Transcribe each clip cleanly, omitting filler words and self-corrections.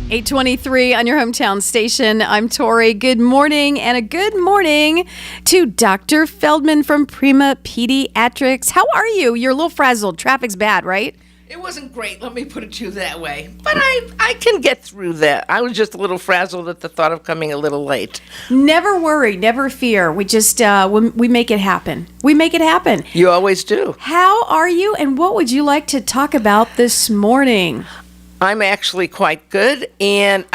8:23 on your hometown station. I'm Tori. Good morning, and a good morning to Dr. Feldman from Prima Pediatrics. How are you? You're a little frazzled. Traffic's bad, right? It wasn't great, let me put it to you that way. But I can get through that. I was just a little frazzled at the thought of coming a little late. Never worry, never fear. We just, we make it happen. We make it happen. You always do. How are you, and what would you like to talk about this morning? I'm actually quite good, and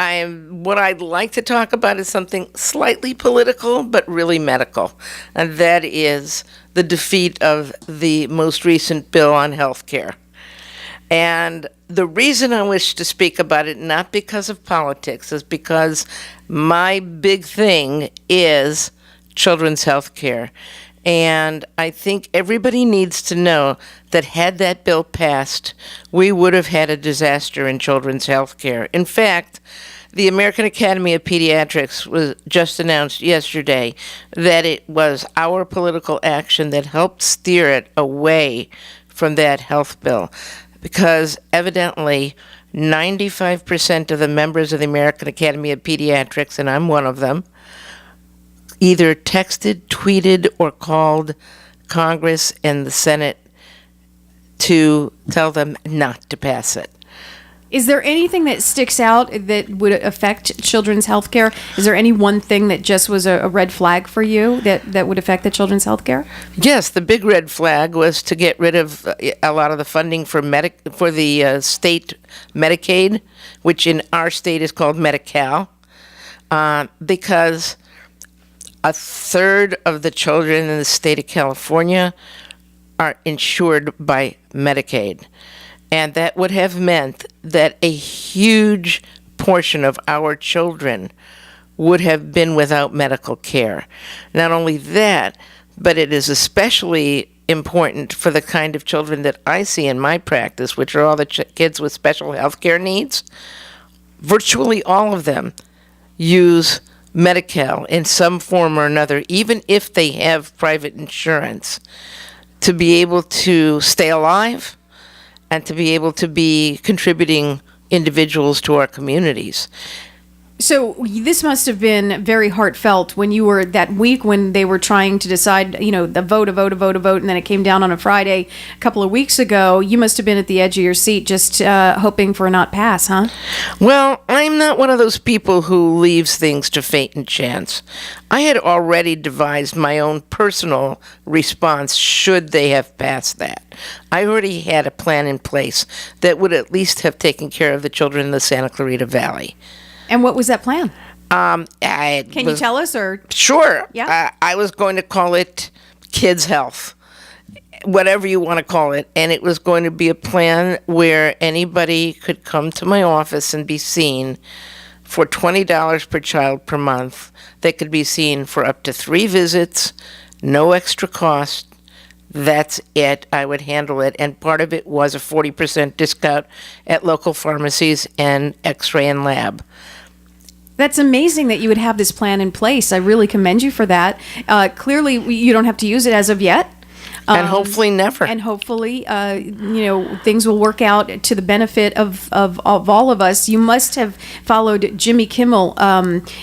what I'd like to talk about is something slightly political, but really medical. And that is the defeat of the most recent bill on health care. And the reason I wish to speak about it, not because of politics, is because my big thing is children's health care. And I think everybody needs to know that had that bill passed, we would have had a disaster in children's health care. In fact, the American Academy of Pediatrics was just announced yesterday that it was our political action that helped steer it away from that health bill. Because evidently 95% of the members of the American Academy of Pediatrics, and I'm one of them, either texted, tweeted, or called Congress and the Senate to tell them not to pass it. Is there anything that sticks out that would affect children's health care? Is there any one thing that just was a red flag for you that would affect the children's health care? Yes, the big red flag was to get rid of a lot of the funding for the state Medicaid, which in our state is called Medi-Cal, because a third of the children in the state of California are insured by Medicaid. And that would have meant that a huge portion of our children would have been without medical care. Not only that, but it is especially important for the kind of children that I see in my practice, which are all the kids with special health care needs. Virtually all of them use Medi-Cal in some form or another, even if they have private insurance, to be able to stay alive and to be able to be contributing individuals to our communities. So this must have been very heartfelt when you were that week when they were trying to decide, the vote, and then it came down on a Friday a couple of weeks ago. You must have been at the edge of your seat just hoping for a not pass, huh? Well, I'm not one of those people who leaves things to fate and chance. I had already devised my own personal response should they have passed that. I already had a plan in place that would at least have taken care of the children in the Santa Clarita Valley. And what was that plan? Can you tell us? Or Sure. Yeah. I was going to call it Kids Health, whatever you want to call it. And it was going to be a plan where anybody could come to my office and be seen for $20 per child per month. They could be seen for up to 3 visits, no extra cost. That's it. I would handle it. And part of it was a 40% discount at local pharmacies and X-ray and lab. That's amazing that you would have this plan in place. I really commend you for that. Clearly, you don't have to use it as of yet. And hopefully never. And hopefully, things will work out to the benefit of all of us. You must have followed Jimmy Kimmel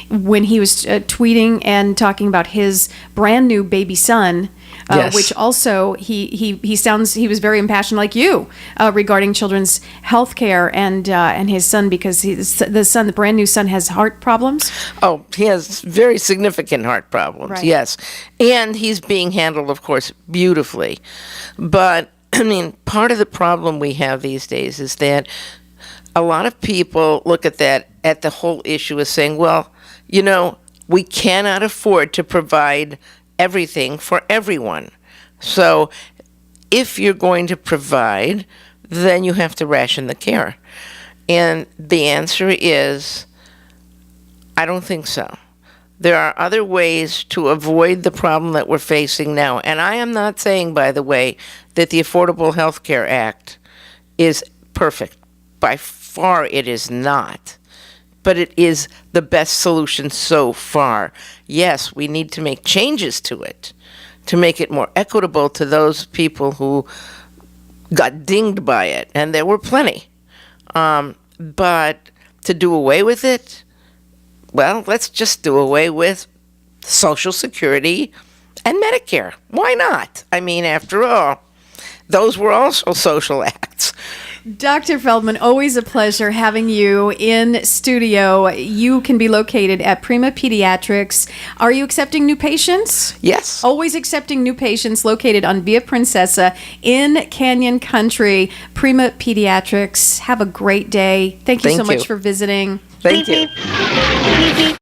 when he was tweeting and talking about his brand new baby son. Yes. Which also he was very impassioned like you regarding children's health care and his son, because the brand new son has heart problems. Oh, he has very significant heart problems. Right. Yes, and he's being handled, of course, beautifully. But I mean, part of the problem we have these days is that a lot of people look at the whole issue as saying, well, we cannot afford to provide everything for everyone. So if you're going to provide, then you have to ration the care. And the answer is, I don't think so. There are other ways to avoid the problem that we're facing now. And I am not saying, by the way, that the Affordable Health Care Act is perfect. By far it is not. But it is the best solution so far. Yes, we need to make changes to it to make it more equitable to those people who got dinged by it, and there were plenty. But to do away with it, well, let's just do away with Social Security and Medicare. Why not? I mean, after all, those were also social acts. Dr. Feldman, always a pleasure having you in studio. You can be located at Prima Pediatrics. Are you accepting new patients? Yes. Always accepting new patients, located on Via Princesa in Canyon Country. Prima Pediatrics. Have a great day. Thank you so much for visiting. Thank you.